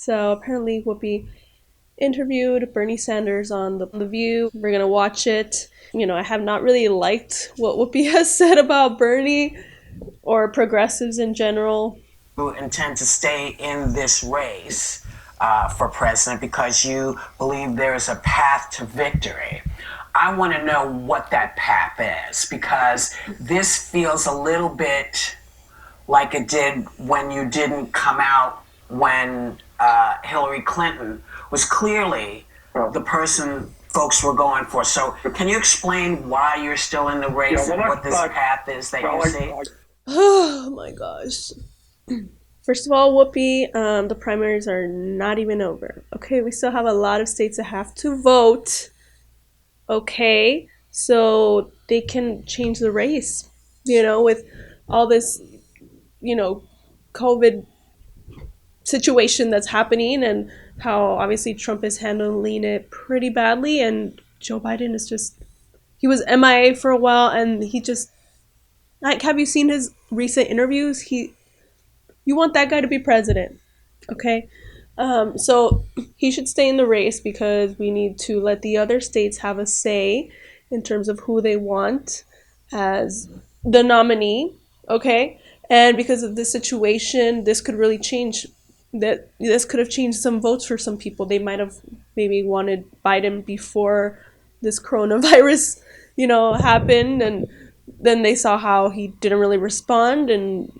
So apparently Whoopi interviewed Bernie Sanders on The View. We're gonna watch it. I have not really liked what Whoopi has said about Bernie or progressives in general. You intend to stay in this race for president because you believe there is a path to victory. I want to know what that path is because this feels a little bit like it did when you didn't come out when Hillary Clinton was clearly the person folks were going for. So can you explain why you're still in the race and what this path is that you see? Oh my gosh. First of all, Whoopi, the primaries are not even over. Okay, we still have a lot of states that have to vote. Okay, so they can change the race. With all this, COVID situation that's happening and how obviously Trump is handling it pretty badly, and Joe Biden is he was MIA for a while, and he just, like, have you seen his recent interviews? You want that guy to be president, okay? So he should stay in the race because we need to let the other states have a say in terms of who they want as the nominee, okay? And because of this situation, this could really change. This could have changed some votes for some people. They might have maybe wanted Biden before this coronavirus, happened, and then they saw how he didn't really respond, and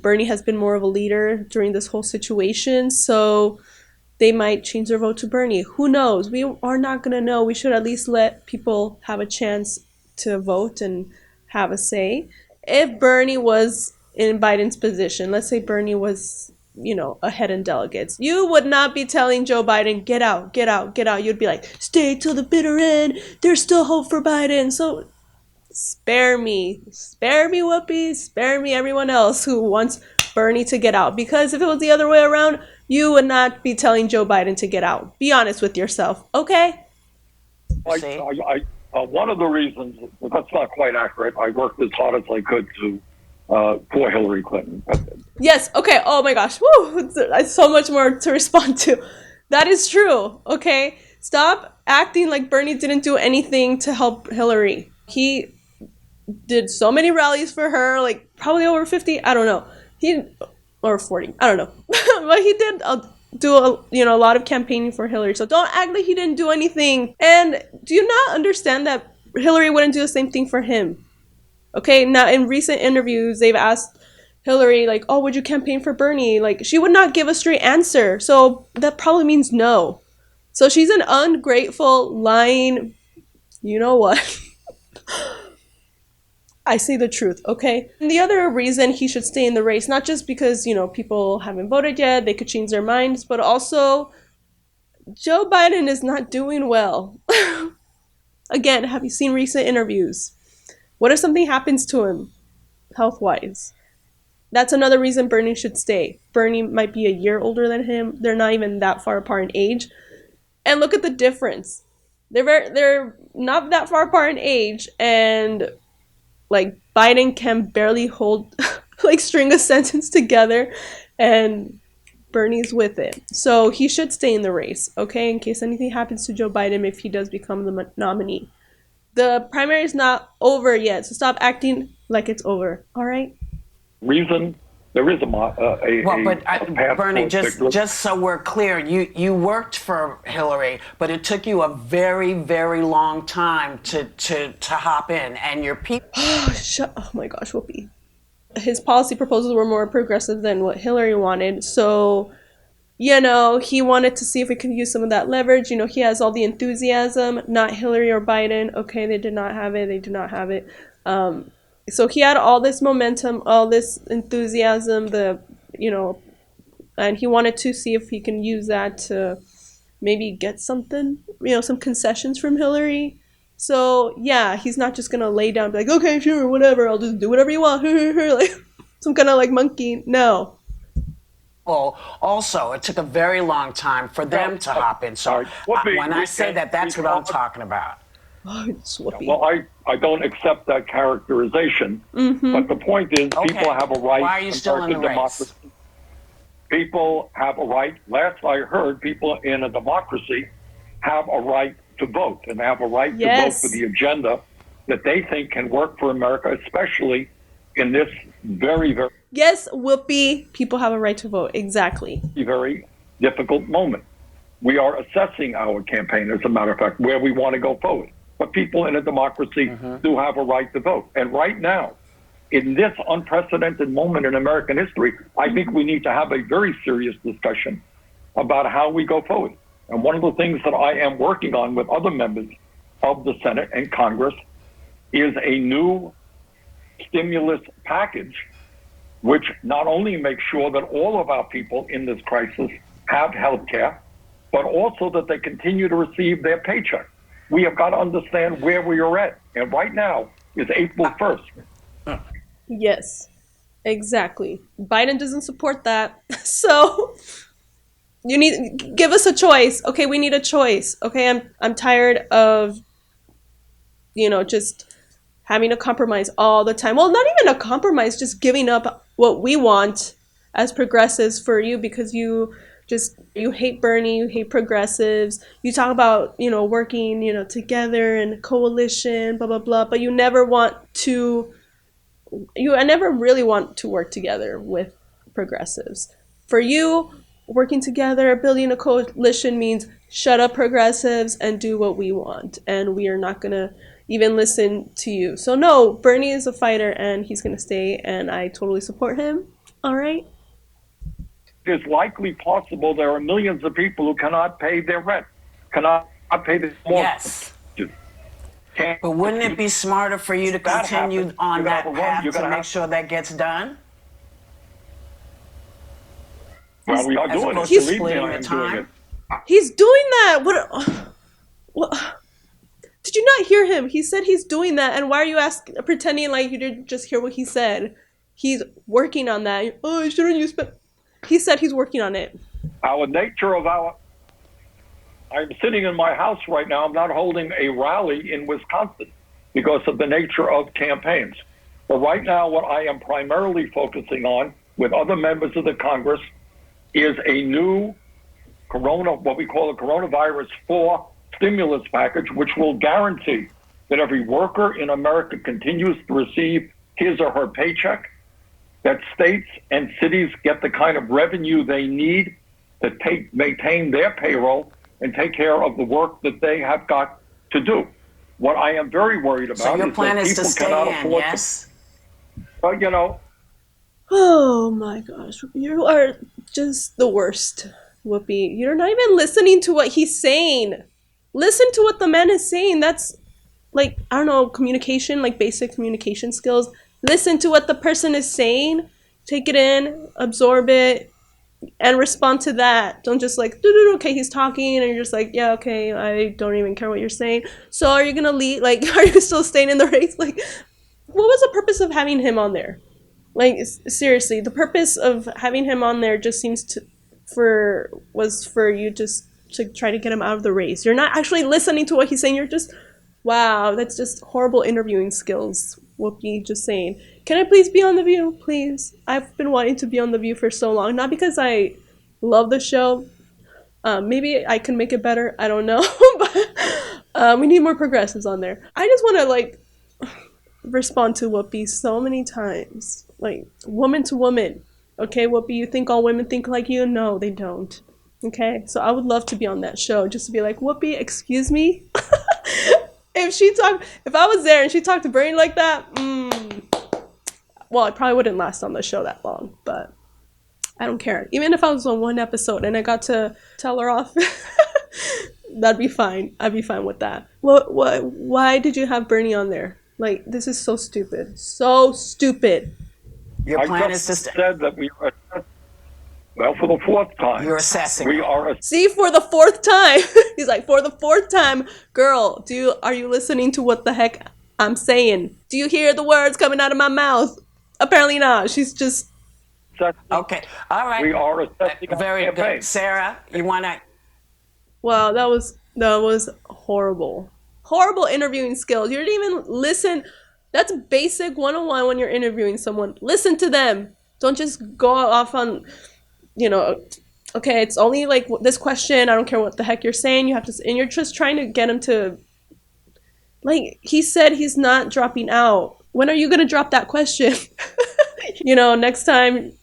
Bernie has been more of a leader during this whole situation, so they might change their vote to Bernie. Who knows? We are not going to know. We should at least let people have a chance to vote and have a say. If Bernie was in Biden's position, let's say Bernie was, ahead in delegates, you would not be telling Joe Biden, get out, get out, get out. You'd be like, stay till the bitter end. There's still hope for Biden. So spare me, Whoopi, spare me everyone else who wants Bernie to get out, because if it was the other way around, you would not be telling Joe Biden to get out. Be honest with yourself, okay? One of the reasons, but that's not quite accurate, I worked as hard as I could to for Hillary Clinton. Yes, okay. Oh my gosh, woo, so much more to respond to. That is true, okay? Stop acting like Bernie didn't do anything to help Hillary. He did so many rallies for her, like probably over 50, I don't know. Or 40, I don't know. But he did do a lot of campaigning for Hillary. So don't act like he didn't do anything. And do you not understand that Hillary wouldn't do the same thing for him? Okay, now in recent interviews, they've asked Hillary, like, oh, would you campaign for Bernie? Like, she would not give a straight answer. So that probably means no. So she's an ungrateful, lying, you know what? I say the truth, okay? And the other reason he should stay in the race, not just because, people haven't voted yet, they could change their minds, but also Joe Biden is not doing well. Again, have you seen recent interviews? What if something happens to him, health-wise? That's another reason Bernie should stay. Bernie might be a year older than him. They're not even that far apart in age. And look at the difference. They're not that far apart in age, and like Biden can barely hold like string a sentence together, and Bernie's with it. So he should stay in the race, okay, in case anything happens to Joe Biden if he does become the nominee. The primary is not over yet, so stop acting like it's over, all right? Reason there is Bernie, just so we're clear, you worked for Hillary, but it took you a very, very long time to hop in, and your people. Oh my gosh, Whoopi. His policy proposals were more progressive than what Hillary wanted, so he wanted to see if we could use some of that leverage. He has all the enthusiasm, not Hillary or Biden. Okay, they did not have it. They do not have it. So he had all this momentum, all this enthusiasm, and he wanted to see if he can use that to maybe get something, some concessions from Hillary. So yeah, he's not just gonna lay down and be like, okay, sure, whatever, I'll just do whatever you want, like some kind of like monkey. No. Also, it took a very long time for them to hop in. So when I say that, that's what I'm talking about. Oh, well, I don't accept that characterization. Mm-hmm. But the point is, people have a right. Why are you still in the race? People have a right. Last I heard, people in a democracy have a right to vote, and they have a right to vote for Yes. the agenda that they think can work for America, especially in this very, very, Yes, Whoopi, people have a right to vote. Exactly. very difficult moment. We are assessing our campaign, as a matter of fact, where we want to go forward. But people in a democracy do have a right to vote. And right now, in this unprecedented moment in American history, I think we need to have a very serious discussion about how we go forward. And one of the things that I am working on with other members of the Senate and Congress is a new stimulus package, which not only makes sure that all of our people in this crisis have health care, but also that they continue to receive their paycheck. We have got to understand where we are at. And right now is April 1st. Yes, exactly. Biden doesn't support that. So you need give us a choice. Okay, we need a choice. Okay, I'm tired of just having a compromise all the time. Well, not even a compromise, just giving up what we want as progressives for you because you hate Bernie, you hate progressives. You talk about, working, together and coalition, blah blah blah, but you never want to I never really want to work together with progressives. For you, working together, building a coalition means shut up progressives and do what we want. And we are not going to even listen to you. So no, Bernie is a fighter and he's going to stay and I totally support him. All right. It's likely possible there are millions of people who cannot pay their rent, cannot pay their mortgage. Yes. But wouldn't it be smarter for you to continue on that path to make sure that gets done? Well, we are As doing it. opposed to Believe me, splitting I the am doing it. time. He's doing that. What? Did you not hear him? He said he's doing that. And why are you pretending like you didn't just hear what he said? He's working on that. Oh, shouldn't you spend? He said he's working on it. Our nature of I'm sitting in my house right now. I'm not holding a rally in Wisconsin because of the nature of campaigns. But right now, what I am primarily focusing on with other members of the Congress is a new what we call a coronavirus 4 stimulus package, which will guarantee that every worker in America continues to receive his or her paycheck, that states and cities get the kind of revenue they need to maintain their payroll and take care of the work that they have got to do. What I am very worried about so your plan is is that to people cannot stay in, afford yes? Oh my gosh, you are just the worst, Whoopi. You're not even listening to what he's saying. Listen to what the man is saying. That's I don't know, communication, basic communication skills. Listen to what the person is saying, take it in, absorb it, and respond to that. Don't just okay, he's talking, and you're just yeah, okay, I don't even care what you're saying. So are you gonna leave? Are you still staying in the race? What was the purpose of having him on there? Seriously, the purpose of having him on there just seems was for you just to try to get him out of the race. You're not actually listening to what he's saying. You're just, wow, that's just horrible interviewing skills. Whoopi, just saying, can I please be on The View? Please. I've been wanting to be on The View for so long. Not because I love the show. Maybe I can make it better. I don't know. But we need more progressives on there. I just want to, respond to Whoopi so many times. Woman to woman. Okay, Whoopi, you think all women think like you? No, they don't. Okay? So I would love to be on that show just to be like, Whoopi, excuse me? If I was there and she talked to Bernie like that, well, I probably wouldn't last on the show that long, but I don't care. Even if I was on one episode and I got to tell her off, that'd be fine. I'd be fine with that. Why did you have Bernie on there? This is so stupid. So stupid. Your plan is to said that we are, well, for the 4th time. You're assessing. We are. See, for the 4th time. He's like, for the 4th time, girl, are you listening to what the heck I'm saying? Do you hear the words coming out of my mouth? Apparently not. She's just. Okay. All right. We are assessing. Very good. Sarah, you want to. Wow, that was horrible. Horrible interviewing skills. You didn't even listen. That's basic 101 when you're interviewing someone. Listen to them. Don't just go off on, okay, it's only like this question. I don't care what the heck you're saying. You have to, and you're just trying to get him to, like, he said he's not dropping out. When are you going to drop that question? Next time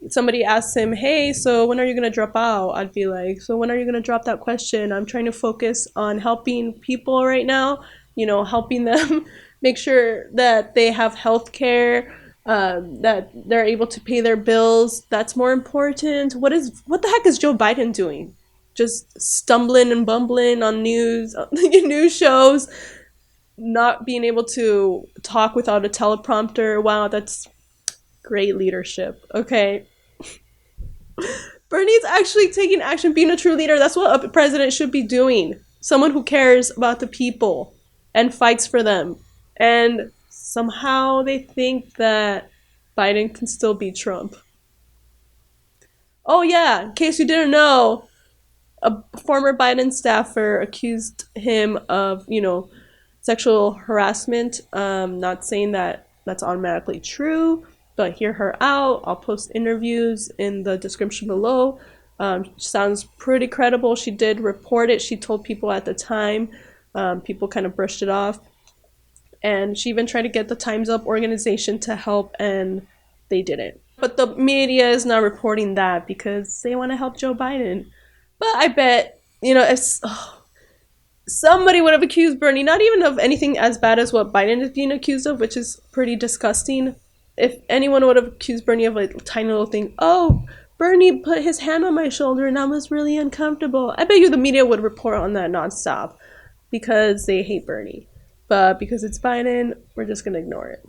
somebody asks him, hey, so when are you going to drop out? I'd be like, so when are you going to drop that question? I'm trying to focus on helping people right now, helping them make sure that they have health care, that they're able to pay their bills. That's more important. What the heck is Joe Biden doing? Just stumbling and bumbling on news shows, not being able to talk without a teleprompter. Wow, that's great leadership. Okay. Bernie's actually taking action, being a true leader. That's what a president should be doing. Someone who cares about the people and fights for them. And somehow they think that Biden can still beat Trump. Oh, yeah, in case you didn't know, a former Biden staffer accused him of, sexual harassment. Not saying that that's automatically true, but hear her out. I'll post interviews in the description below. Sounds pretty credible. She did report it. She told people at the time. People kind of brushed it off. And she even tried to get the Time's Up organization to help, and they didn't. But the media is not reporting that because they want to help Joe Biden. But I bet, if somebody would have accused Bernie, not even of anything as bad as what Biden is being accused of, which is pretty disgusting. If anyone would have accused Bernie of a tiny little thing, oh, Bernie put his hand on my shoulder and I was really uncomfortable, I bet you the media would report on that nonstop because they hate Bernie. But because it's Biden, we're just going to ignore it.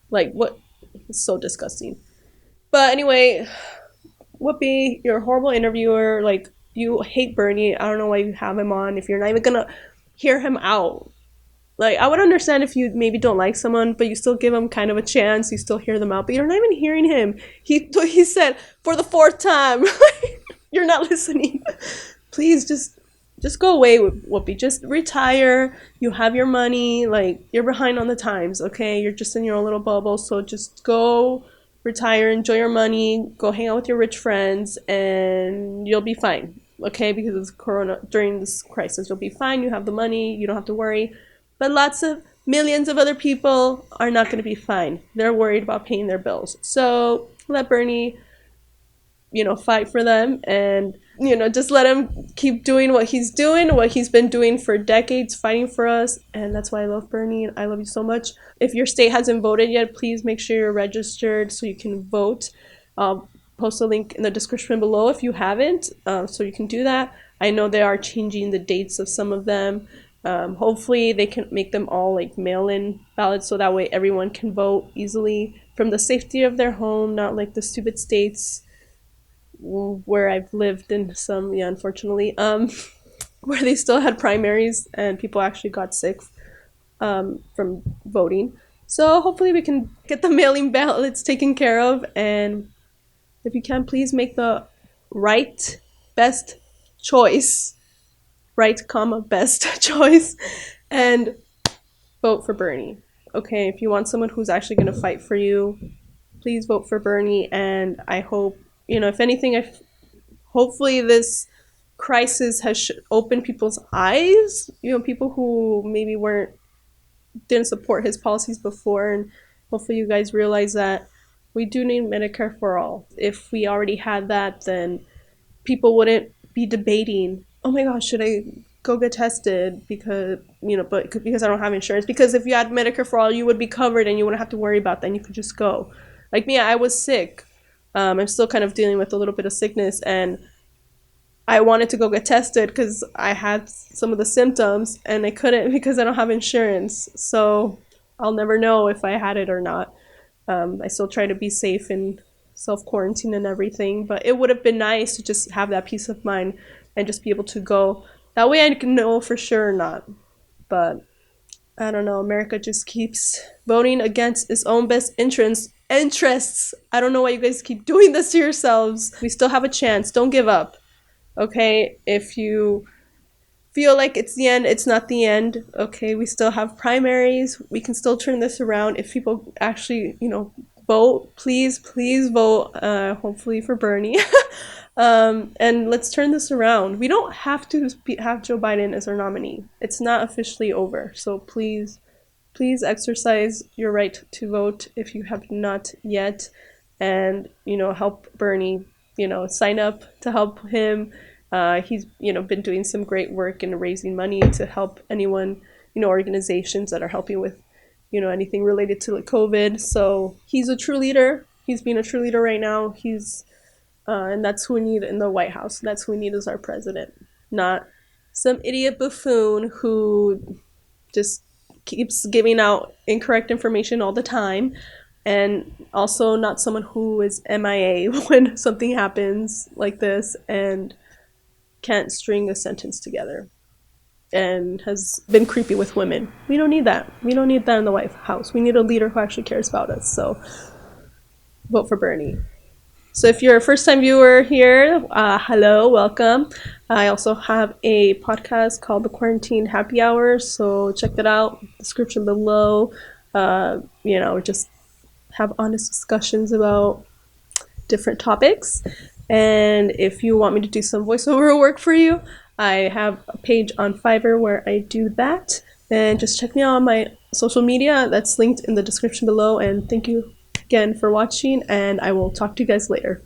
Like, what? It's so disgusting. But anyway, Whoopi, you're a horrible interviewer. Like, you hate Bernie. I don't know why you have him on if you're not even going to hear him out. Like, I would understand if you maybe don't like someone, but you still give them kind of a chance. You still hear them out, but you're not even hearing him. He said, for the fourth time, you're not listening. Please just go away, Whoopi. Just retire. You have your money. Like, you're behind on the times, okay? You're just in your own little bubble, so just go retire, enjoy your money, go hang out with your rich friends, and you'll be fine, okay? Because of during this crisis, you'll be fine. You have the money. You don't have to worry. But lots of millions of other people are not going to be fine. They're worried about paying their bills. So let Bernie, fight for them, and, just let him keep doing what he's doing, what he's been doing for decades, fighting for us. And that's why I love Bernie, and I love you so much. If your state hasn't voted yet, please make sure you're registered so you can vote. I'll post a link in the description below if you haven't, so you can do that. I know they are changing the dates of some of them. Hopefully they can make them all like mail-in ballots so that way everyone can vote easily from the safety of their home, not like the stupid states where I've lived in some, yeah, unfortunately, where they still had primaries and people actually got sick from voting. So hopefully we can get the mailing ballots taken care of, and if you can, please make the right best choice. Right, best choice, and vote for Bernie. Okay, if you want someone who's actually going to fight for you, please vote for Bernie. And I hope, if anything, hopefully this crisis has opened people's eyes. People who maybe didn't support his policies before, and hopefully you guys realize that we do need Medicare for all. If we already had that, then people wouldn't be debating, oh my gosh, should I go get tested because I don't have insurance? Because if you had Medicare for all, you would be covered and you wouldn't have to worry about that, and you could just go. Like me, I was sick. I'm still kind of dealing with a little bit of sickness, and I wanted to go get tested because I had some of the symptoms, and I couldn't because I don't have insurance. So I'll never know if I had it or not. I still try to be safe and self-quarantine and everything, but it would have been nice to just have that peace of mind and just be able to go. That way I can know for sure or not. But I don't know, America just keeps voting against its own best interests. I don't know why you guys keep doing this to yourselves. We still have a chance. Don't give up. Okay? If you feel like it's the end, it's not the end. Okay? We still have primaries. We can still turn this around if people actually, vote, please vote, hopefully for Bernie. And let's turn this around. We don't have to have Joe Biden as our nominee. It's not officially over. So please exercise your right to vote if you have not yet, and help Bernie. Sign up to help him. He's been doing some great work in raising money to help anyone, organizations that are helping with anything related to COVID. So he's a true leader. He's being a true leader right now. He's and that's who we need in the White House. That's who we need as our president, not some idiot buffoon who just keeps giving out incorrect information all the time, and also not someone who is MIA when something happens like this and can't string a sentence together and has been creepy with women. We don't need that. We don't need that in the White House. We need a leader who actually cares about us. So vote for Bernie. So if you're a first-time viewer here, hello, welcome. I also have a podcast called The Quarantine Happy Hour, so check that out. Description below. Just have honest discussions about different topics. And if you want me to do some voiceover work for you, I have a page on Fiverr where I do that. And just check me out on my social media. That's linked in the description below. And thank you again for watching, and I will talk to you guys later.